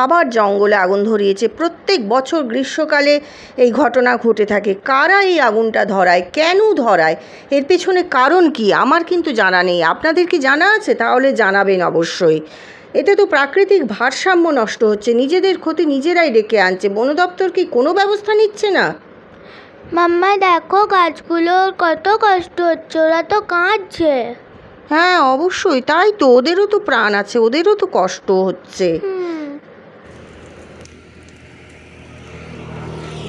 আবার জঙ্গলে আগুন ধরিয়েছে। প্রত্যেক বছর গ্রীষ্মকালে এই ঘটনা ঘটে থাকে। কারা এই আগুনটা ধরায়, কেন ধরায়, এর পেছনে কারণ কি আমার কিন্তু জানা নেই। আপনাদের কি জানা আছে? তাহলে জানাবেন অবশ্যই। এতে তো প্রাকৃতিক ভারসাম্য নষ্ট হচ্ছে, নিজেদের ক্ষতি নিজেরাই ডেকে আনছে। বন দপ্তর কি কোনো ব্যবস্থা নিচ্ছে না? মাম্মা দেখো গাছগুলোর কত কষ্ট হচ্ছে, ওরা তো কাঁদছে। হ্যাঁ অবশ্যই, তাই তো, ওদেরও তো প্রাণ আছে, ওদেরও তো কষ্ট হচ্ছে।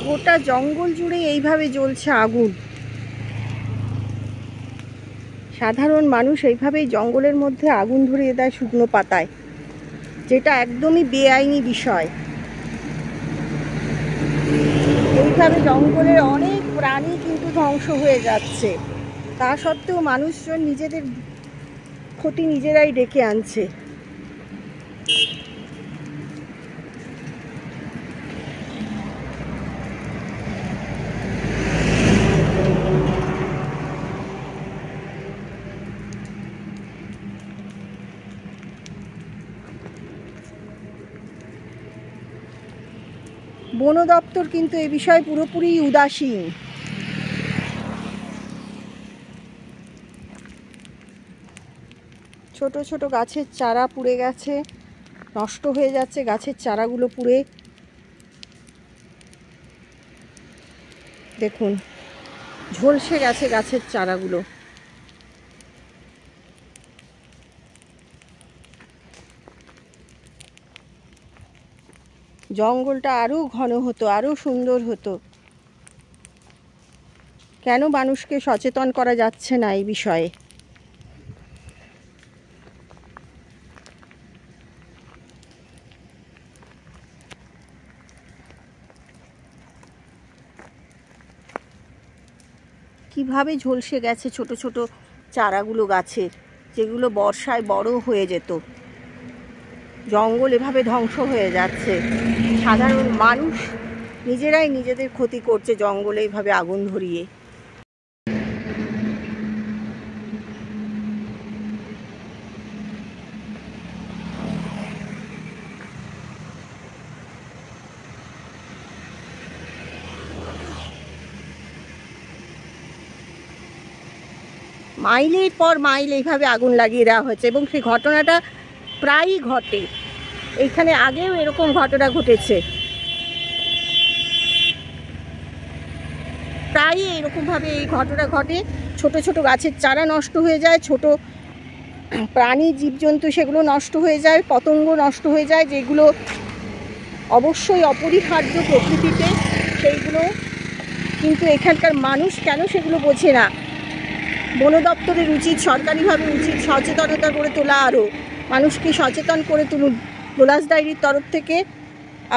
গোটা জঙ্গল জুড়ে এইভাবে জ্বলছে আগুন। সাধারণ মানুষ এইভাবেই জঙ্গলের মধ্যে আগুন ধরিয়ে দেয় শুকনো পাতায়, যেটা একদমই বেআইনি বিষয়। এইভাবে জঙ্গলের অনেক প্রাণী কিন্তু ধ্বংস হয়ে যাচ্ছে। তা সত্ত্বেও মানুষজন নিজেদের ক্ষতি নিজেরাই ডেকে আনছে। বন দপ্তর কিন্তু এ বিষয়ে পুরোপুরি উদাসীন। ছোট ছোট গাছের চারা পুড়ে গেছে, নষ্ট হয়ে যাচ্ছে গাছের চারাগুলো পুড়ে। দেখুন ঝলসে গেছে গাছের চারাগুলো। জঙ্গলটা আরও ঘন হতো, আরও সুন্দর হতো। কেন মানুষকে সচেতন করা যাচ্ছে না এই বিষয়ে? কিভাবে ঝলসে গেছে ছোট ছোট চারাগুলো গাছের, যেগুলো বর্ষায় বড় হয়ে যেত। জঙ্গল এভাবে ধ্বংস হয়ে যাচ্ছে। সাধারণ মানুষ নিজেরাই নিজেদের ক্ষতি করছে জঙ্গলে এইভাবে আগুন ধরিয়ে। মাইলের পর মাইল এইভাবে আগুন লাগিয়ে দেওয়া হয়েছে এবং সেই ঘটনাটা প্রায়ই ঘটে। এইখানে আগেও এরকম ঘটনা ঘটেছে, প্রায়ই এরকমভাবে এই ঘটনা ঘটে। ছোট ছোট গাছের চারা নষ্ট হয়ে যায়, ছোট প্রাণী জীবজন্তু সেগুলো নষ্ট হয়ে যায়, পতঙ্গ নষ্ট হয়ে যায়, যেগুলো অবশ্যই অপরিহার্য প্রকৃতিতে, সেইগুলো কিন্তু এখানকার মানুষ কেন সেগুলো বোঝে না। বন দপ্তরের উচিত, সরকারিভাবে উচিত সচেতনতা করে তোলা, আরও মানুষকে সচেতন করে তুলুন। লোলাস ডায়েরির তরফ থেকে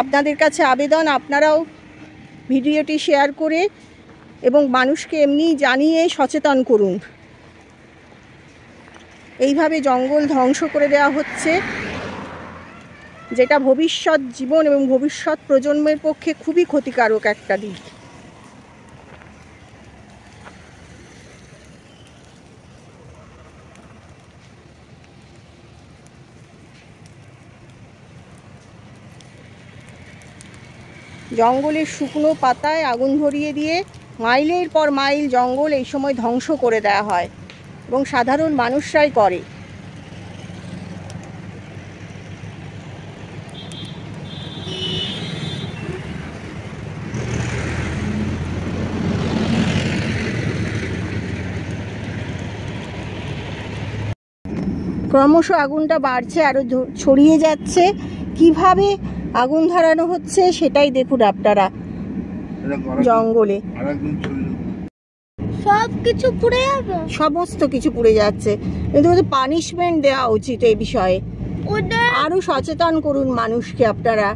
আপনাদের কাছে আবেদন, আপনারাও ভিডিওটি শেয়ার করে এবং মানুষকে এমনি জানিয়ে সচেতন করুন। এইভাবে জঙ্গল ধ্বংস করে দেওয়া হচ্ছে, যেটা ভবিষ্যৎ জীবন এবং ভবিষ্যৎ প্রজন্মের পক্ষে খুবই ক্ষতিকারক একটা দিক। জঙ্গলের শুকনো পাতায় আগুন ধরিয়ে দিয়ে মাইলের পর মাইল জঙ্গল এই সময় ধ্বংস করে দেওয়া হয় এবং সাধারণ মানুষরাই করে। ক্রমশ আগুনটা বাড়ছে, আরো ছড়িয়ে যাচ্ছে। কিভাবে আগুন ধরানো হচ্ছে সেটাই দেখুন আপনারা। জঙ্গলে সব কিছু পুড়ে যাবে, সমস্ত কিছু পুড়ে যাচ্ছে। কিন্তু পানিশমেন্ট দেওয়া উচিত এই বিষয়ে। আরো সচেতন করুন মানুষকে আপনারা।